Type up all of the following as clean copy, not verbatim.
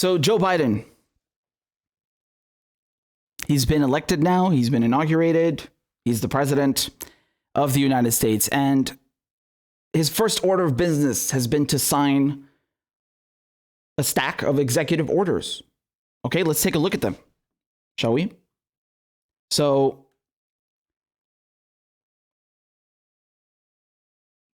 So Joe Biden, he's been elected now. He's been inaugurated. He's the president of the United States. And his first order of business has been to sign a stack of executive orders. Okay, let's take a look at them, shall we? So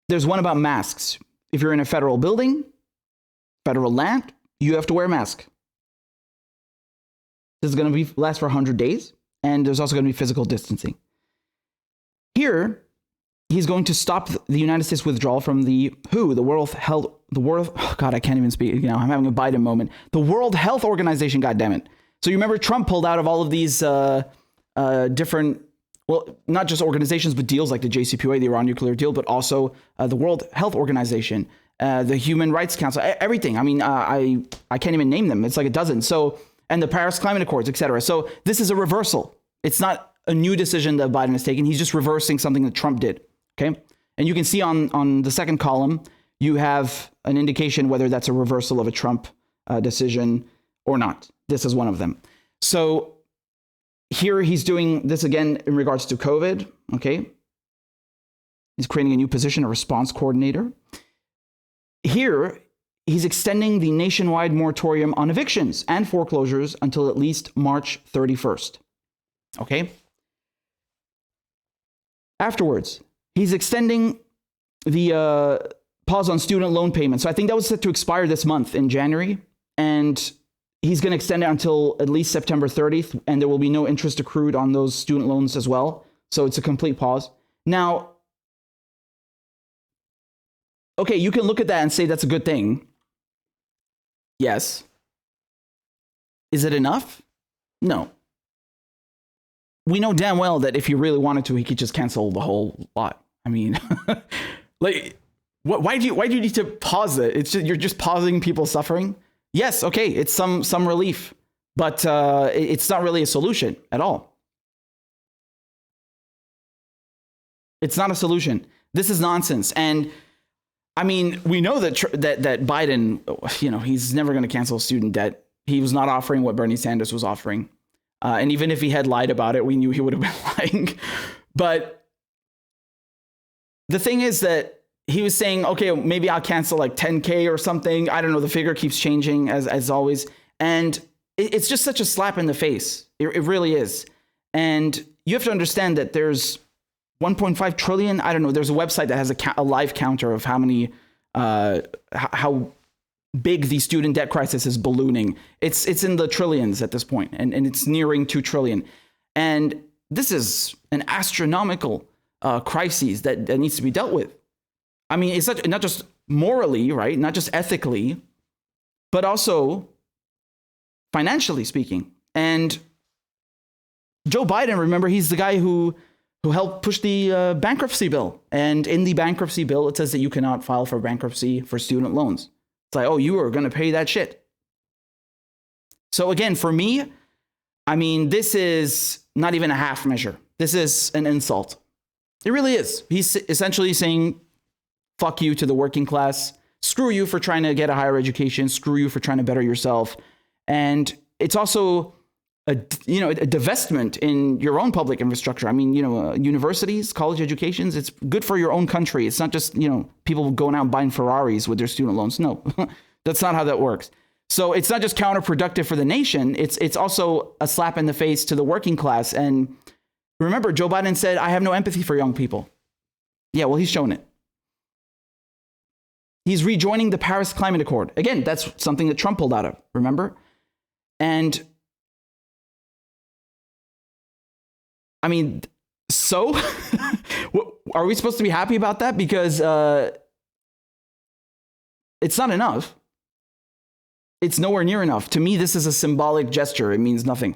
there's one about masks. If you're in a federal building, federal land, you have to wear a mask. This is going to last for 100 days, and there's also going to be physical distancing. Here, he's going to stop the United States withdrawal from the WHO, God, I can't even speak. I'm having a Biden moment. The World Health Organization, goddammit. So you remember Trump pulled out of all of these different, well, not just organizations, but deals like the JCPOA, the Iran nuclear deal, but also the World Health Organization, the Human Rights Council, everything. I mean, I can't even name them. It's like a dozen. So, and the Paris Climate Accords, etc. So this is a reversal. It's not a new decision that Biden has taken. He's just reversing something that Trump did. Okay. And you can see on the second column, you have an indication whether that's a reversal of a Trump decision or not. This is one of them. So here he's doing this again in regards to COVID. Okay. He's creating a new position, a response coordinator. Here, he's extending the nationwide moratorium on evictions and foreclosures until at least March 31st. Okay. Afterwards, he's extending the pause on student loan payments. So I think that was set to expire this month in January. And he's going to extend it until at least September 30th. And there will be no interest accrued on those student loans as well. So it's a complete pause. Now, okay, you can look at that and say that's a good thing. Yes. Is it enough? No. We know damn well that if he really wanted to, he could just cancel the whole lot. I mean, like, why do you need to pause it? It's just, you're just pausing people suffering. Yes, okay, it's some relief, but it's not really a solution at all. It's not a solution. This is nonsense. And I mean, we know that that Biden, he's never going to cancel student debt. He was not offering what Bernie Sanders was offering. And even if he had lied about it, we knew he would have been lying. But the thing is that he was saying, okay, maybe I'll cancel like 10K or something. I don't know. The figure keeps changing as always. And it's just such a slap in the face. It really is. And you have to understand that there's 1.5 trillion. I don't know. There's a website that has a live counter of how many, how big the student debt crisis is ballooning. It's in the trillions at this point, and it's nearing 2 trillion. And this is an astronomical crisis that needs to be dealt with. I mean, it's not just morally, right? Not just ethically, but also financially speaking. And Joe Biden, remember, he's the guy who helped push the bankruptcy bill. And in the bankruptcy bill, it says that you cannot file for bankruptcy for student loans. It's like, oh, you are going to pay that shit. So again, for me, I mean, this is not even a half measure. This is an insult. It really is. He's essentially saying, fuck you to the working class. Screw you for trying to get a higher education. Screw you for trying to better yourself. And it's also a divestment in your own public infrastructure. I mean, universities, college educations, it's good for your own country. It's not just, people going out and buying Ferraris with their student loans. No, that's not how that works. So it's not just counterproductive for the nation. It's also a slap in the face to the working class. And remember, Joe Biden said, I have no empathy for young people. Yeah, well, he's shown it. He's rejoining the Paris Climate Accord. Again, that's something that Trump pulled out of, remember? And I mean, so are we supposed to be happy about that? Because it's not enough. It's nowhere near enough. To me, this is a symbolic gesture. It means nothing.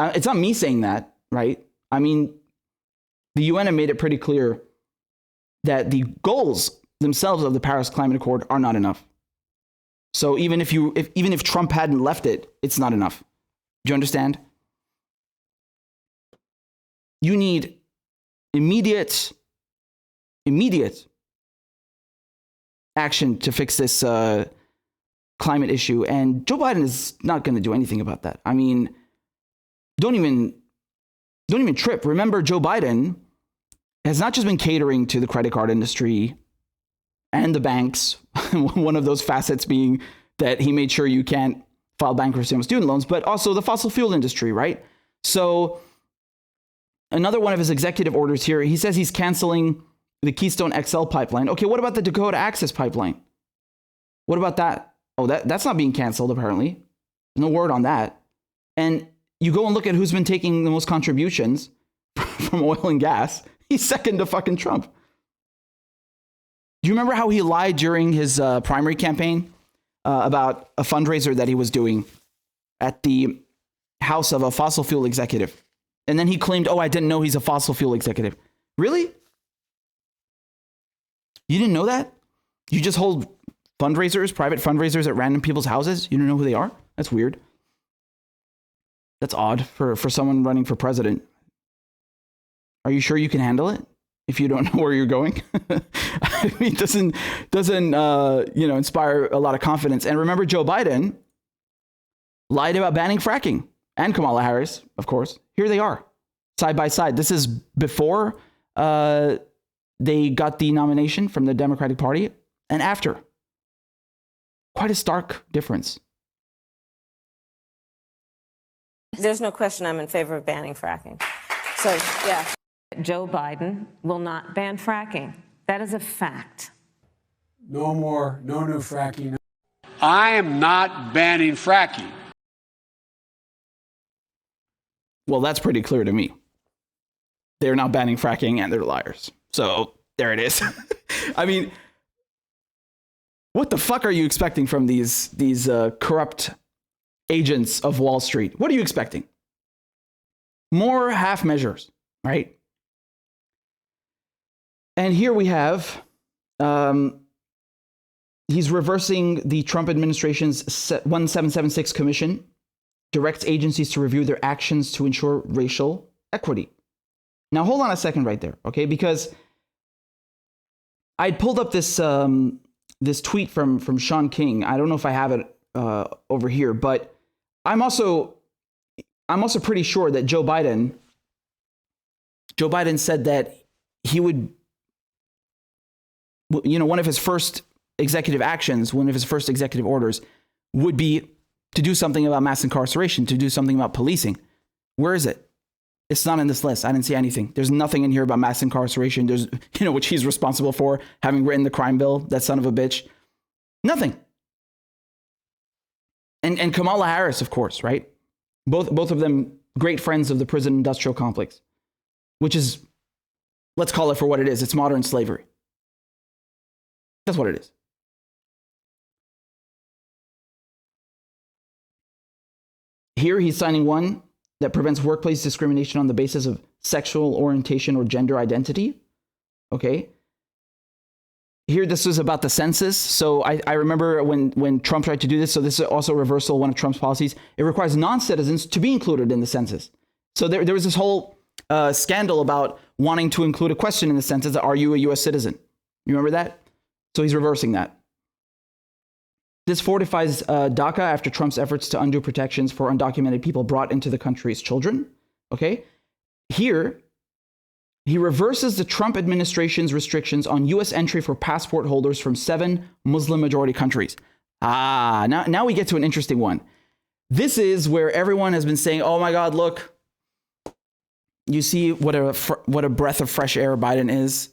It's not me saying that, right? I mean, the UN have made it pretty clear that the goals themselves of the Paris Climate Accord are not enough. So even if Trump hadn't left it, it's not enough. Do you understand? You need immediate action to fix this climate issue, and Joe Biden is not going to do anything about that. I mean, don't even trip. Remember, Joe Biden has not just been catering to the credit card industry and the banks, one of those facets being that he made sure you can't file bankruptcy on student loans, but also the fossil fuel industry, right? So another one of his executive orders here, he says he's canceling the Keystone XL pipeline. Okay, what about the Dakota Access pipeline? What about that? Oh, that's not being canceled, apparently. No word on that. And you go and look at who's been taking the most contributions from oil and gas. He's second to fucking Trump. Do you remember how he lied during his primary campaign about a fundraiser that he was doing at the house of a fossil fuel executive? And then he claimed, oh, I didn't know he's a fossil fuel executive. Really? You didn't know that? You just hold fundraisers, private fundraisers at random people's houses? You don't know who they are? That's weird. That's odd for someone running for president. Are you sure you can handle it if you don't know where you're going? I mean, it doesn't inspire a lot of confidence. And remember, Joe Biden lied about banning fracking, and Kamala Harris, of course. Here they are, side by side. This is before they got the nomination from the Democratic Party, and after. Quite a stark difference. There's no question I'm in favor of banning fracking. So, yeah. Joe Biden will not ban fracking. That is a fact. No more, no new fracking. I am not banning fracking. Well, that's pretty clear to me. They're not banning fracking and they're liars. So there it is. I mean, what the fuck are you expecting from these corrupt agents of Wall Street? What are you expecting? More half measures, right? And here we have, he's reversing the Trump administration's 1776 commission, directs agencies to review their actions to ensure racial equity. Now, hold on a second right there, okay? Because I pulled up this this tweet from Sean King. I don't know if I have it over here, but I'm also pretty sure that Joe Biden said that he would, one of his first executive actions, one of his first executive orders would be to do something about mass incarceration, to do something about policing. Where is it? It's not in this list. I didn't see anything. There's nothing in here about mass incarceration. There's, which he's responsible for, having written the crime bill, that son of a bitch. Nothing. And Kamala Harris, of course, right? Both of them great friends of the prison industrial complex, which is, let's call it for what it is. It's modern slavery. That's what it is. Here he's signing one that prevents workplace discrimination on the basis of sexual orientation or gender identity. Okay. Here, this was about the census. So I remember when Trump tried to do this. So this is also a reversal of one of Trump's policies. It requires non-citizens to be included in the census. So there was this whole scandal about wanting to include a question in the census. Are you a U.S. citizen? You remember that? So he's reversing that. This fortifies DACA after Trump's efforts to undo protections for undocumented people brought into the country as children. Okay. Here, he reverses the Trump administration's restrictions on U.S. entry for passport holders from 7 Muslim majority countries. Now we get to an interesting one. This is where everyone has been saying, oh my God, look, you see what a breath of fresh air Biden is.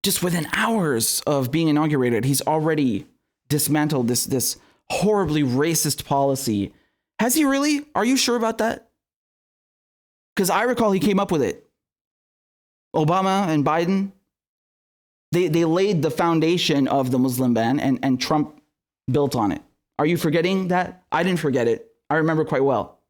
Just within hours of being inaugurated, he's already dismantled this horribly racist policy. Has he really? Are you sure about that? Because I recall he came up with it. Obama and Biden, they laid the foundation of the Muslim ban, and Trump built on it. Are you forgetting that? I didn't forget it. I remember quite well.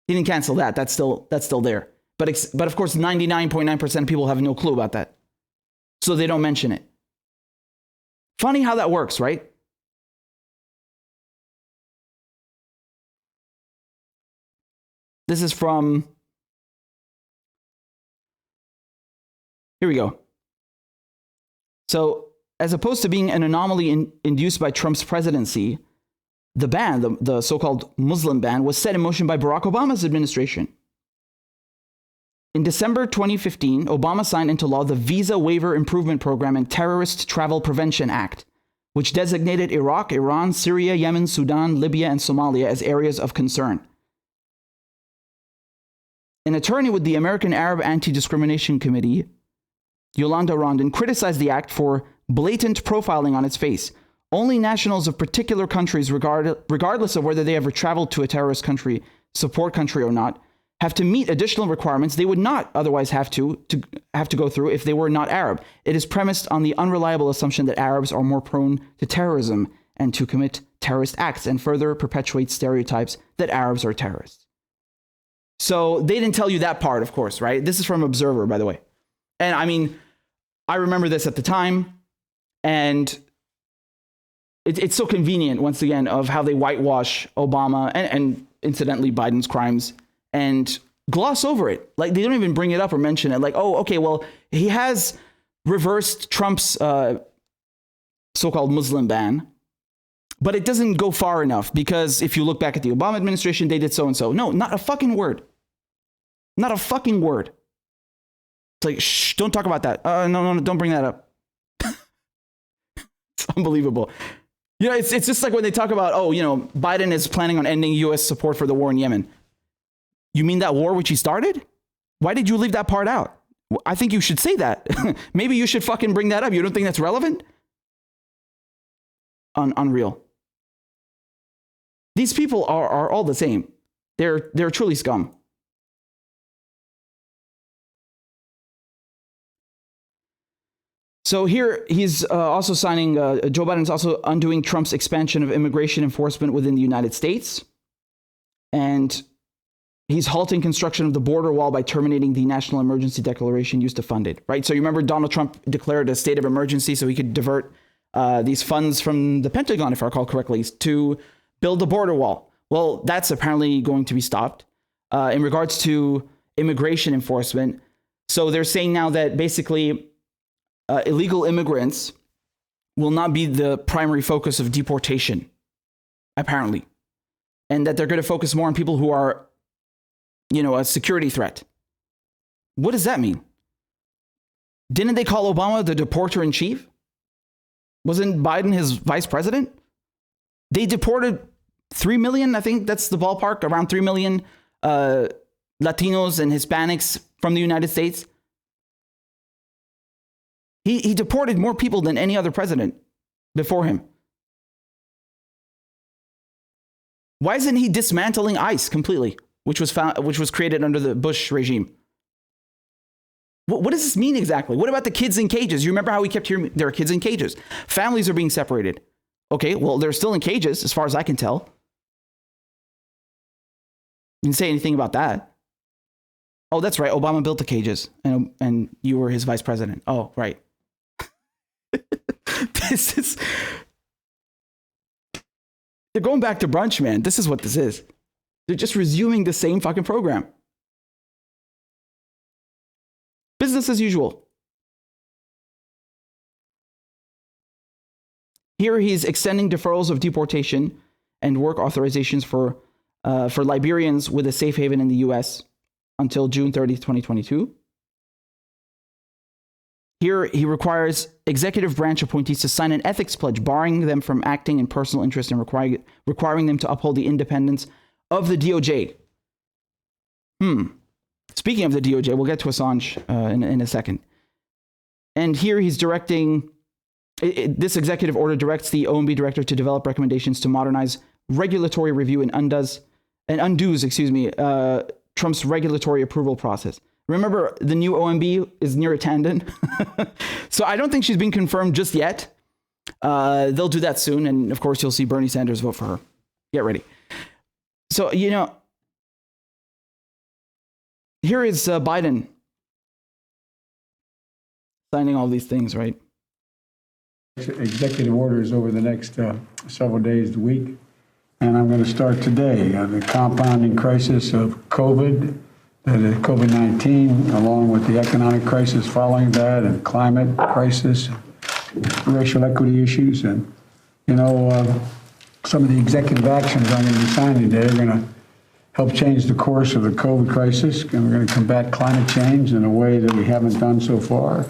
He didn't cancel that. That's still there. But of course, 99.9% of people have no clue about that. So they don't mention it. Funny how that works, right? This is from, here we go. So as opposed to being an anomaly induced by Trump's presidency, the ban, the so-called Muslim ban, was set in motion by Barack Obama's administration. In December 2015, Obama signed into law the Visa Waiver Improvement Program and Terrorist Travel Prevention Act, which designated Iraq, Iran, Syria, Yemen, Sudan, Libya, and Somalia as areas of concern. An attorney with the American Arab Anti-Discrimination Committee, Yolanda Rondon, criticized the act for blatant profiling on its face. Only nationals of particular countries, regardless of whether they ever traveled to a terrorist country, support country or not, have to meet additional requirements they would not otherwise have to go through if they were not Arab. It is premised on the unreliable assumption that Arabs are more prone to terrorism and to commit terrorist acts, and further perpetuates stereotypes that Arabs are terrorists. So they didn't tell you that part, of course, right? This is from Observer, by the way. And I mean, I remember this at the time, and it's so convenient, once again, of how they whitewash Obama and incidentally Biden's crimes and gloss over it. Like, they don't even bring it up or mention it. Like, oh, okay, well, he has reversed Trump's so-called Muslim ban, but it doesn't go far enough, because if you look back at the Obama administration, they did so-and-so. No, not a fucking word. Not a fucking word. It's like, shh, don't talk about that. No, don't bring that up. It's unbelievable. You know, it's just like when they talk about, oh, you know, Biden is planning on ending U.S. support for the war in Yemen. You mean that war which he started? Why did you leave that part out? I think you should say that. Maybe you should fucking bring that up. You don't think that's relevant? Unreal. These people are all the same. They're truly scum. So here he's also signing, Joe Biden's also undoing Trump's expansion of immigration enforcement within the United States. And he's halting construction of the border wall by terminating the national emergency declaration used to fund it, right? So you remember Donald Trump declared a state of emergency so he could divert these funds from the Pentagon, if I recall correctly, to build the border wall. Well, that's apparently going to be stopped. In regards to immigration enforcement, so they're saying now that basically illegal immigrants will not be the primary focus of deportation, apparently, and that they're going to focus more on people who are, you know, a security threat. What does that mean? Didn't they call Obama the deporter in chief? Wasn't Biden his vice president? They deported 3 million, I think that's the ballpark, around 3 million Latinos and Hispanics from the United States. He deported more people than any other president before him. Why isn't he dismantling ICE completely, which was created under the Bush regime? What does this mean exactly? What about the kids in cages? You remember how we kept hearing there are kids in cages? Families are being separated. Okay, well, they're still in cages, as far as I can tell. You didn't say anything about that. Oh, that's right. Obama built the cages, and you were his vice president. Oh, right. They're going back to brunch, man. This is what this is. They're just resuming the same fucking program. Business as usual. Here he's extending deferrals of deportation and work authorizations for Liberians with a safe haven in the U.S. until June 30th, 2022. Here, he requires executive branch appointees to sign an ethics pledge, barring them from acting in personal interest and requiring them to uphold the independence of the DOJ. Speaking of the DOJ, we'll get to Assange in a second. And here he's directing, this executive order directs the OMB director to develop recommendations to modernize regulatory review and undoes Trump's regulatory approval process. Remember, the new OMB is Neera Tanden. So I don't think she's been confirmed just yet. They'll do that soon. And of course, you'll see Bernie Sanders vote for her. Get ready. So, you know, here is Biden signing all these things, right? Executive orders over the next several days, week. And I'm going to start today. The compounding crisis of COVID-19, along with the economic crisis following that, and climate crisis, racial equity issues. And, some of the executive actions I'm going to be signing today are going to help change the course of the COVID crisis, and we're going to combat climate change in a way that we haven't done so far,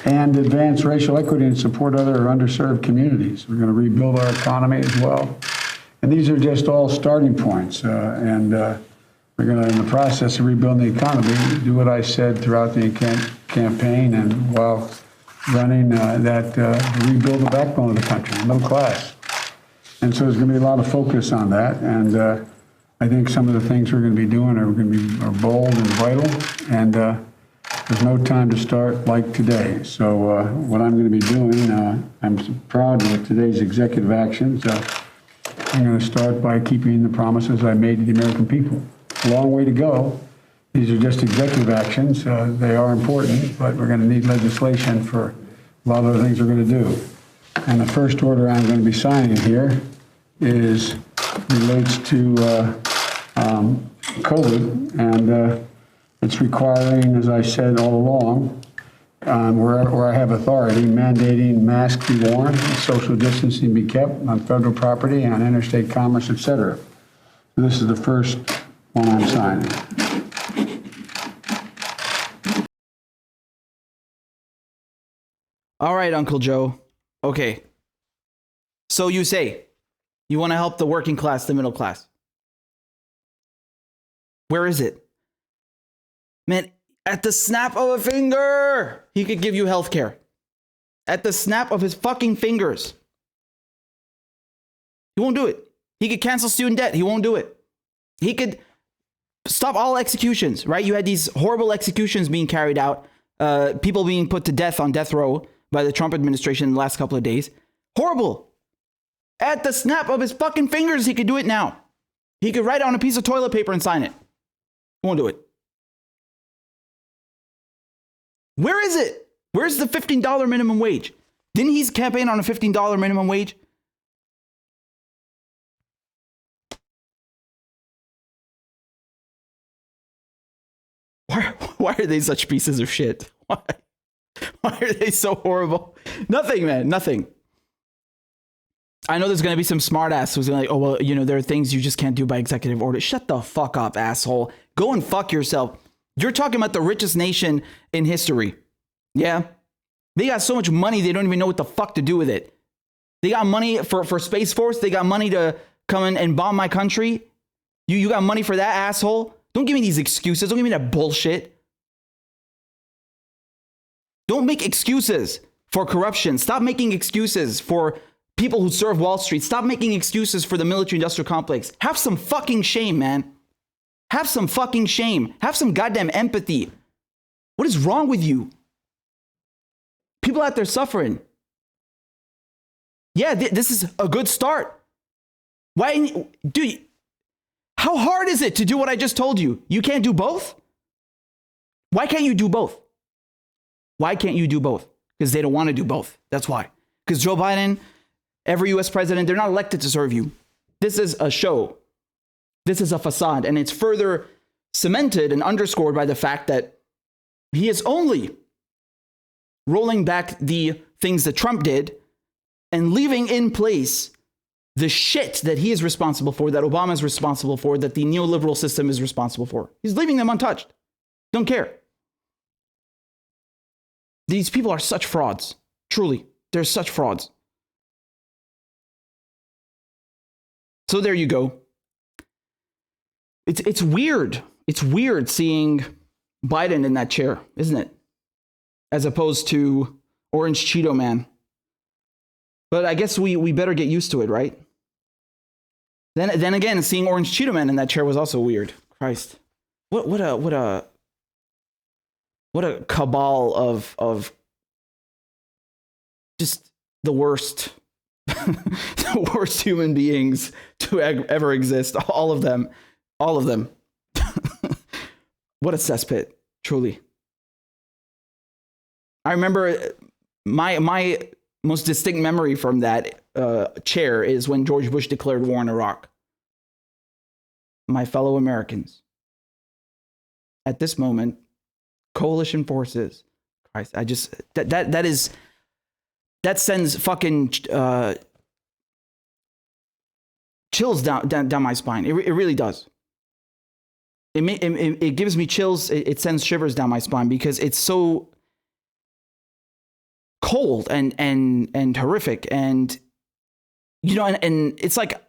and advance racial equity and support other underserved communities. We're going to rebuild our economy as well. And these are just all starting points. We're going to, in the process of rebuilding the economy, do what I said throughout the campaign and while running, rebuild the backbone of the country, the middle class. And so there's going to be a lot of focus on that. And I think some of the things we're going to be doing are bold and vital. And there's no time to start like today. So what I'm going to be doing, I'm proud of today's executive actions. I'm going to start by keeping the promises I made to the American people. A long way to go. These are just executive actions. They are important, but we're going to need legislation for a lot of the things we're going to do. And the first order I'm going to be signing here relates to COVID, and it's requiring, as I said all along, where I have authority, mandating masks be worn, social distancing be kept on federal property, on interstate commerce, et cetera. So this is the first one I'm signing. All right, Uncle Joe. Okay. So you say you want to help the working class, the middle class. Where is it? Man, at the snap of a finger, he could give you health care. At the snap of his fucking fingers. He won't do it. He could cancel student debt. He won't do it. He could stop all executions, right? You had these horrible executions being carried out, people being put to death on death row by the Trump administration in the last couple of days. Horrible. At the snap of his fucking fingers, he could do it now. He could write on a piece of toilet paper and sign it. He won't do it. Where is it? Where's the $15 minimum wage? Didn't he campaign on a $15 minimum wage? Why are they such pieces of shit? Why are they so horrible? Nothing, man, nothing. I know there's going to be some smartass who's going to like, there are things you just can't do by executive order. Shut the fuck up, asshole. Go and fuck yourself. You're talking about the richest nation in history. Yeah? They got so much money, they don't even know what the fuck to do with it. They got money for Space Force. They got money to come in and bomb my country. You got money for that, asshole? Don't give me these excuses. Don't give me that bullshit. Don't make excuses for corruption. Stop making excuses for people who serve Wall Street. Stop making excuses for the military-industrial complex. Have some fucking shame, man. Have some fucking shame. Have some goddamn empathy. What is wrong with you? People out there suffering. Yeah, this is a good start. Why, dude, how hard is it to do what I just told you? You can't do both? Why can't you do both? Why can't you do both? Because they don't want to do both. That's why. Because Joe Biden, every US president, they're not elected to serve you. This is a show. This is a facade. And it's further cemented and underscored by the fact that he is only rolling back the things that Trump did and leaving in place the shit that he is responsible for, that Obama is responsible for, that the neoliberal system is responsible for. He's leaving them untouched. Don't care. These people are such frauds. Truly, they're such frauds. So there you go. It's weird. It's weird seeing Biden in that chair, isn't it? As opposed to Orange Cheeto Man. But I guess we better get used to it, right? Then again, seeing Orange Cheeto Man in that chair was also weird. Christ. What a cabal of just the worst the worst human beings to ever exist. All of them. What a cesspit, truly. I remember my most distinct memory from that chair is when George Bush declared war in Iraq. My fellow Americans, at this moment, coalition forces. Christ, that is that sends fucking chills down my spine. It really does. It gives me chills. It sends shivers down my spine because it's so cold and horrific. And, you know, and it's like,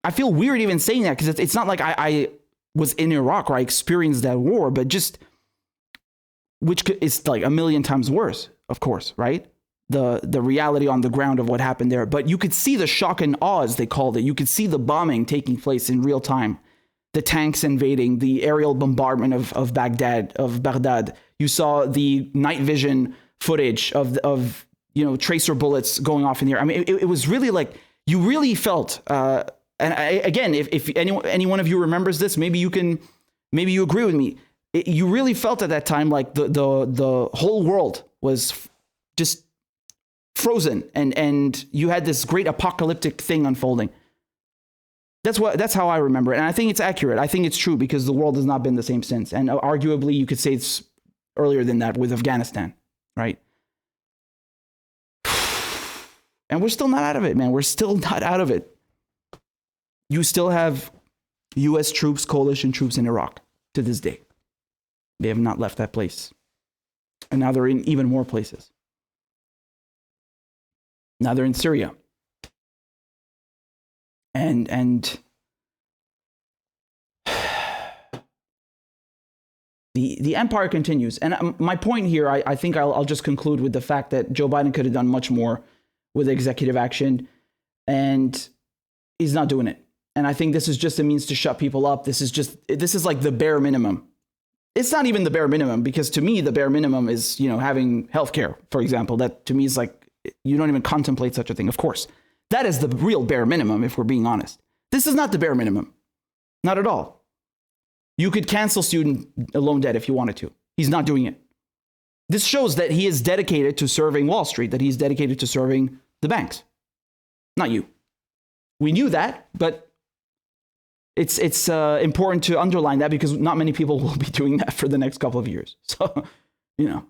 I feel weird even saying that because it's not like I was in Iraq or I experienced that war, but just, which is like a million times worse, of course, right? The reality on the ground of what happened there. But you could see the shock and awe, as they called it. You could see the bombing taking place in real time. The tanks invading, the aerial bombardment of Baghdad. You saw the night vision footage of you know, tracer bullets going off in the air. I mean, it was really like, you really felt, again, if any one of you remembers this, maybe you agree with me. You really felt at that time like the whole world was just frozen, and you had this great apocalyptic thing unfolding. That's how I remember it, and I think it's accurate. I think it's true because the world has not been the same since, and arguably you could say it's earlier than that with Afghanistan, right? And we're still not out of it, man. We're still not out of it. You still have U.S. troops, coalition troops in Iraq to this day. They have not left that place. And now they're in even more places. Now they're in Syria. And the empire continues. And my point here, I think I'll just conclude with the fact that Joe Biden could have done much more with executive action, and he's not doing it. And I think this is just a means to shut people up. This is like the bare minimum. It's not even the bare minimum, because to me, the bare minimum is, you know, having healthcare, for example. That to me is like, you don't even contemplate such a thing. Of course, that is the real bare minimum, if we're being honest. This is not the bare minimum. Not at all. You could cancel student loan debt if you wanted to. He's not doing it. This shows that he is dedicated to serving Wall Street, that he's dedicated to serving the banks. Not you. We knew that, but it's important to underline that because not many people will be doing that for the next couple of years. So, you know.